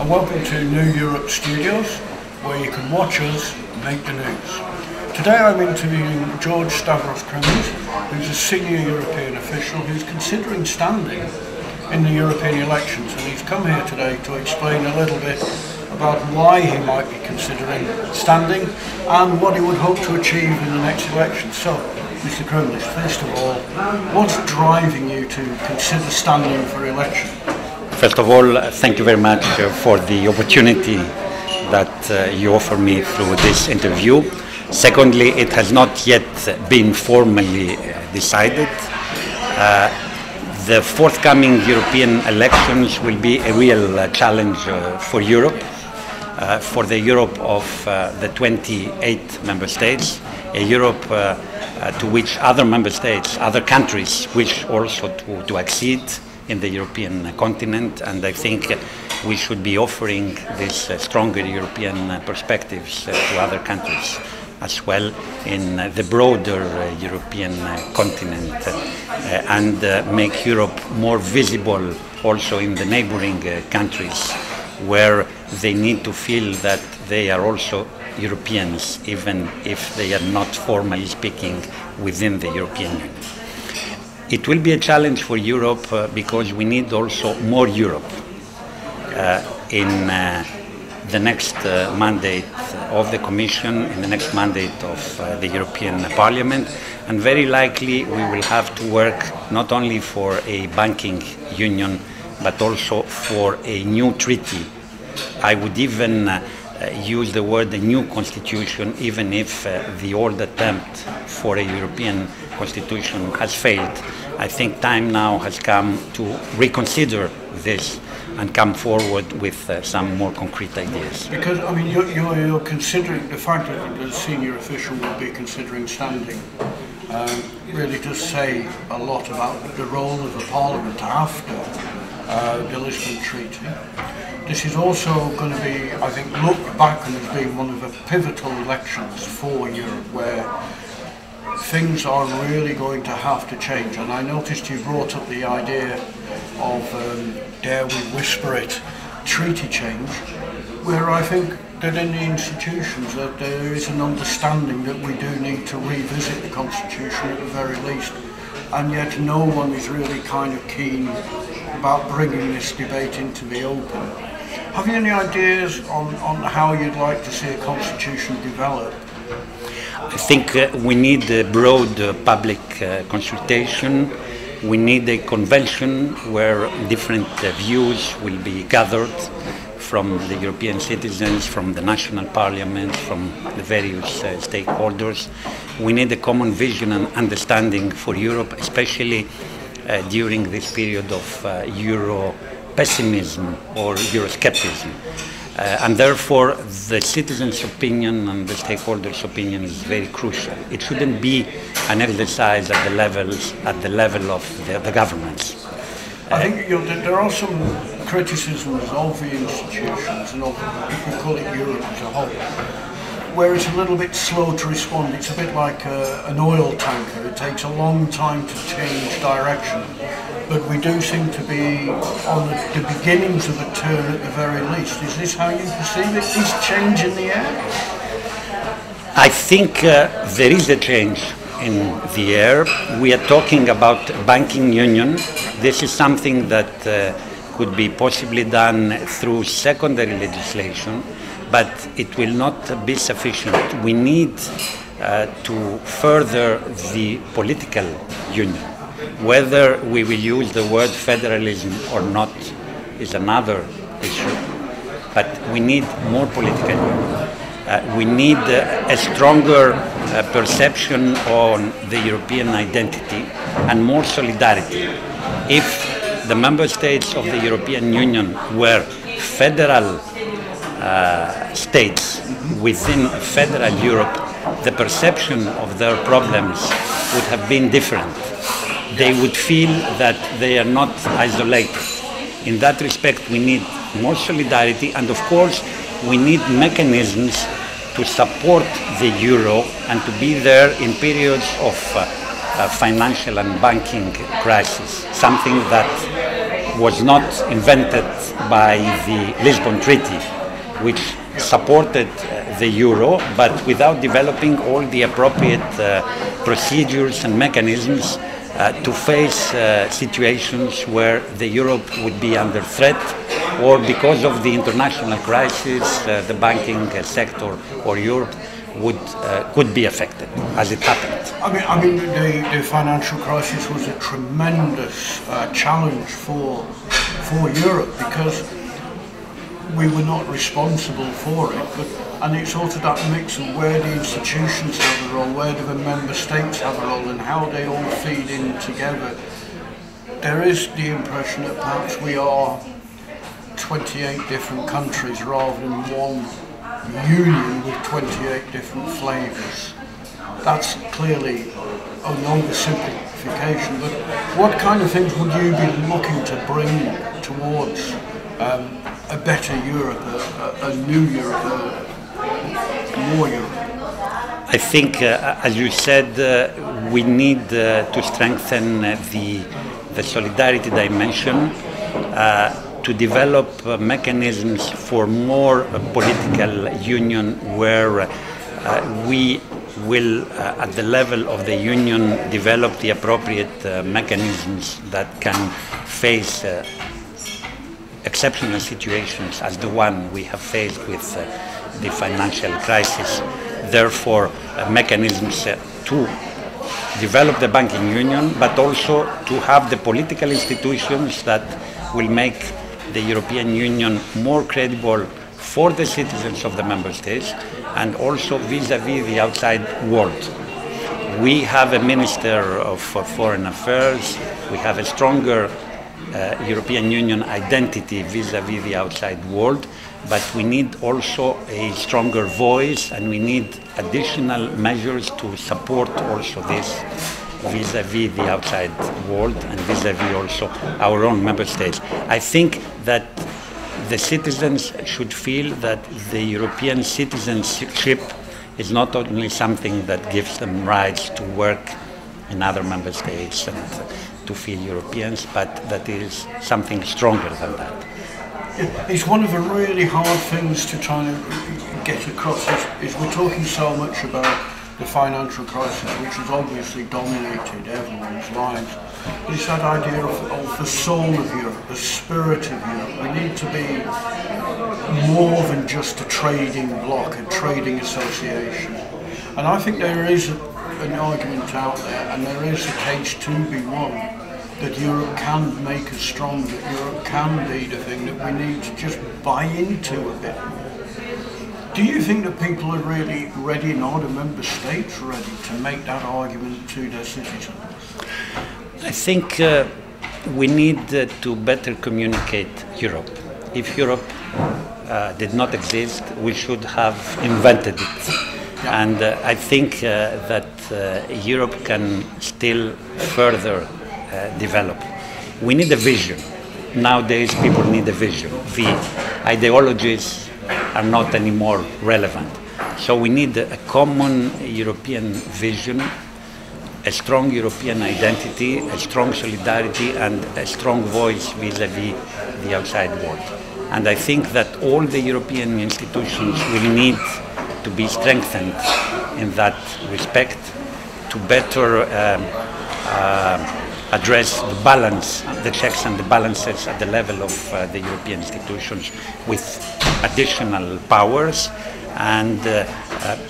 and welcome to New Europe Studios, where you can watch us make the news. Today I'm interviewing Georges-Stavros Kremlis, who's a senior European official who's considering standing in the European elections, and he's come here today to explain a little bit about why he might be considering standing and what he would hope to achieve in the next election. So, Mr. Kremlis, first of all, what's driving you to consider standing for election? First of all, thank you very much for the opportunity that you offer me through this interview. Secondly, it has not yet been formally decided. The forthcoming European elections will be a real challenge for Europe, for the Europe of the 28 member states, a Europe to which other member states, other countries wish also to accede in the European continent, and I think we should be offering these stronger European perspectives to other countries as well in the broader European continent, and make Europe more visible also in the neighboring countries, where they need to feel that they are also Europeans, even if they are not formally speaking within the European Union. It will be a challenge for Europe because we need also more Europe in the next mandate of the Commission, in the next mandate of the European Parliament, and very likely we will have to work not only for a banking union but also for a new treaty. I would even use the word a new constitution, even if the old attempt for a European constitution has failed. I think time now has come to reconsider this and come forward with some more concrete ideas. Because, I mean, you're considering, the fact that the senior official will be considering standing really does say a lot about the role of the Parliament after the Lisbon Treaty. This is also going to be, I think, looked back on as being one of the pivotal elections for Europe, where things are really going to have to change. And I noticed you brought up the idea of, dare we whisper it, treaty change, where I think that in the institutions that there is an understanding that we do need to revisit the Constitution at the very least, and yet no one is really kind of keen about bringing this debate into the open. Have you any ideas on how you'd like to see a constitution develop? I think we need a broad public consultation. We need a convention where different views will be gathered from the European citizens, from the national parliament, from the various stakeholders. We need a common vision and understanding for Europe, especially during this period of Euro pessimism or Euroscepticism. And therefore, the citizens' opinion and the stakeholders' opinion is very crucial. It shouldn't be an exercise at the level of the governments. I think there are some criticisms of the institutions and of, if we call it Europe as a whole, where it's a little bit slow to respond. It's a bit like an oil tanker. It takes a long time to change direction. But we do seem to be on the beginnings of a turn at the very least. Is this how you perceive it? Is change in the air? I think there is a change in the air. We are talking about banking union. This is something that could be possibly done through secondary legislation, but it will not be sufficient. We need to further the political union. Whether we will use the word federalism or not is another issue, but we need more political union. We need a stronger perception on the European identity and more solidarity. If the member states of the European Union were federal states within federal Europe, the perception of their problems would have been different. They would feel that they are not isolated. In that respect, we need more solidarity, and of course, we need mechanisms to support the euro and to be there in periods of financial and banking crisis, something that was not invented by the Lisbon Treaty, which supported the euro, but without developing all the appropriate procedures and mechanisms to face situations where the Europe would be under threat, or because of the international crisis, the banking sector or Europe could be affected, as it happened. I mean, the financial crisis was a tremendous challenge for Europe, because we were not responsible for it, and it's also that mix of where the institutions have a role, where do the member states have a role, and how they all feed in together. There is the impression that perhaps we are 28 different countries rather than one union with 28 different flavours. That's clearly an oversimplification, but what kind of things would you be looking to bring towards a better Europe, a new Europe, more Europe? I think, as you said, we need to strengthen the solidarity dimension, to develop mechanisms for more political union, where we will, at the level of the union, develop the appropriate mechanisms that can face exceptional situations as the one we have faced with the financial crisis. Therefore, mechanisms to develop the banking union, but also to have the political institutions that will make the European Union more credible for the citizens of the member states, and also vis-à-vis the outside world. We have a Minister of Foreign Affairs, we have a stronger European Union identity vis-à-vis the outside world, but we need also a stronger voice, and we need additional measures to support also this vis-à-vis the outside world and vis-à-vis also our own member states. I think that the citizens should feel that the European citizenship is not only something that gives them rights to work in other member states and to feel Europeans, but that is something stronger than that. It's one of the really hard things to try and get across is we're talking so much about the financial crisis, which has obviously dominated everyone's lives. It's that idea of the soul of Europe, the spirit of Europe. We need to be more than just a trading bloc, a trading association. And I think there is an argument out there, and there is a case to be won, that Europe can make us strong, that Europe can be the thing that we need to just buy into a bit more. Do you think that people are really ready, and are the member states ready to make that argument to their citizens? I think we need to better communicate Europe. If Europe did not exist, we should have invented it. Yeah. And I think that Europe can still further develop. We need a vision. Nowadays, people need a vision. The ideologies are not anymore relevant. So we need a common European vision, a strong European identity, a strong solidarity, and a strong voice vis-à-vis the outside world. And I think that all the European institutions will need to be strengthened in that respect to better address the balance, the checks and the balances at the level of the European institutions with additional powers, and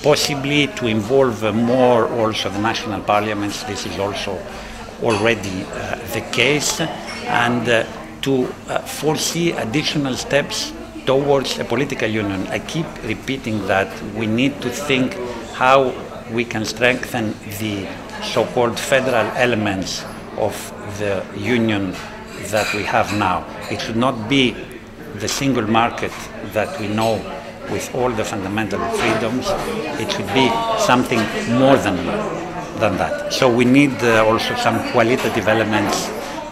possibly to involve more also the national parliaments. This is also already the case, and to foresee additional steps towards a political union. I keep repeating that we need to think how we can strengthen the so-called federal elements of the union that we have now. It should not be the single market that we know with all the fundamental freedoms. It should be something more than that. So we need also some qualitative elements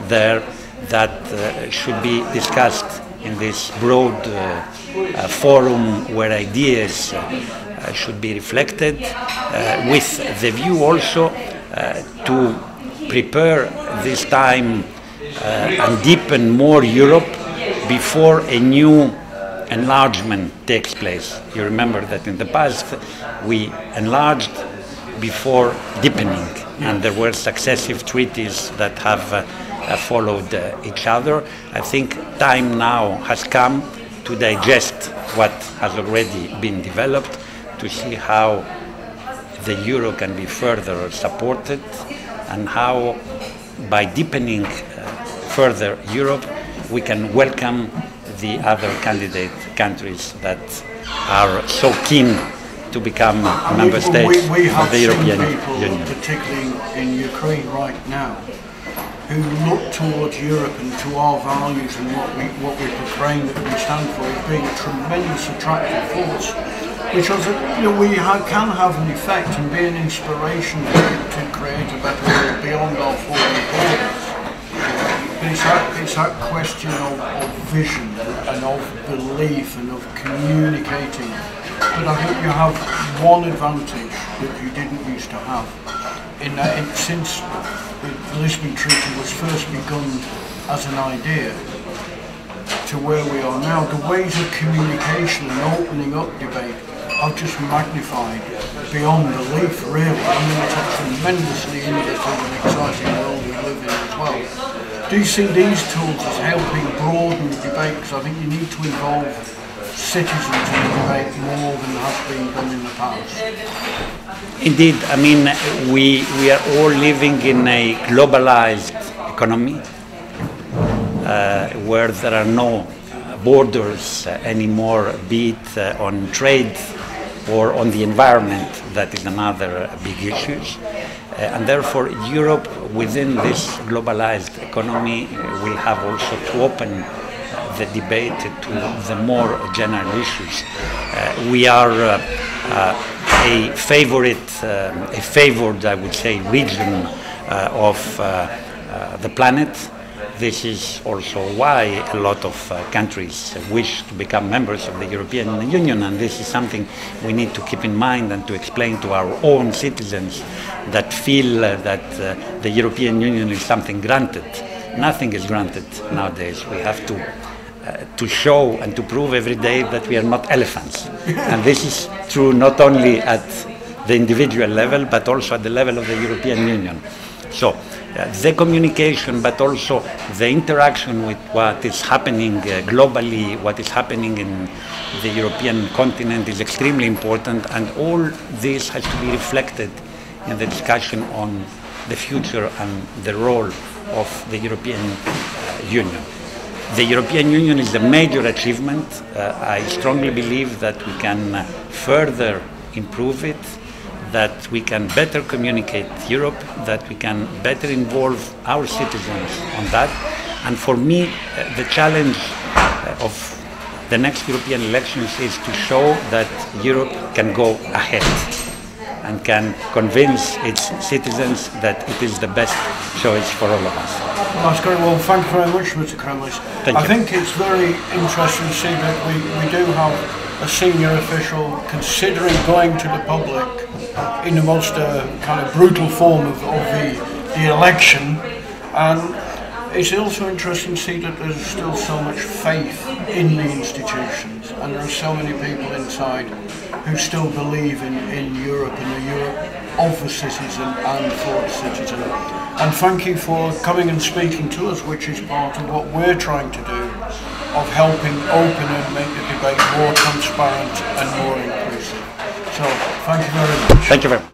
there that should be discussed in this broad forum where ideas should be reflected, with the view also to prepare this time and deepen more Europe before a new enlargement takes place. You remember that in the past we enlarged before deepening, and there were successive treaties that have followed each other. I think time now has come to digest what has already been developed, to see how the euro can be further supported, and how by deepening further Europe we can welcome the other candidate countries that are so keen to become member states of the European Union. Particularly in Ukraine right now, who look towards Europe and to our values and what we proclaim that we stand for as being a tremendous attractive force, because we can have an effect and be an inspiration to create a better world beyond our former borders. But it's that question of vision and of belief and of communicating. But I think you have one advantage that you didn't used to have. Since the Lisbon Treaty was first begun as an idea to where we are now, the ways of communication and opening up debate have just magnified beyond belief, really. I mean, it's a tremendously innovative and exciting world we live in as well. Do you see these tools as helping broaden the debate? Because I think you need to involve citizens in the debate more than has been done in the past. Indeed, I mean, we are all living in a globalized economy where there are no borders anymore, be it on trade or on the environment. That is another big issue. And therefore Europe within this globalized economy will have also to open the debate to the more general issues. We are a favored, I would say, region of the planet. This is also why a lot of countries wish to become members of the European Union, and this is something we need to keep in mind and to explain to our own citizens that feel that the European Union is something granted. Nothing is granted nowadays. We have to show and to prove every day that we are not elephants. And this is true not only at the individual level, but also at the level of the European Union. So the communication, but also the interaction with what is happening globally, what is happening in the European continent is extremely important, and all this has to be reflected in the discussion on the future and the role of the European Union. The European Union is a major achievement. I strongly believe that we can further improve it, that we can better communicate Europe, that we can better involve our citizens on that. And for me, the challenge of the next European elections is to show that Europe can go ahead and can convince its citizens that it is the best choice for all of us. Well, that's great. Well, thank you very much, Mr. Kremlis. I think it's very interesting to see that we do have a senior official considering going to the public in the most kind of brutal form of the election, and it's also interesting to see that there's still so much faith in the institutions, and there are so many people inside who still believe in Europe and the Europe of the citizen and for the citizen. And thank you for coming and speaking to us, which is part of what we're trying to do, of helping open and make the debate more transparent and more inclusive. So, thank you very much. Thank you very much.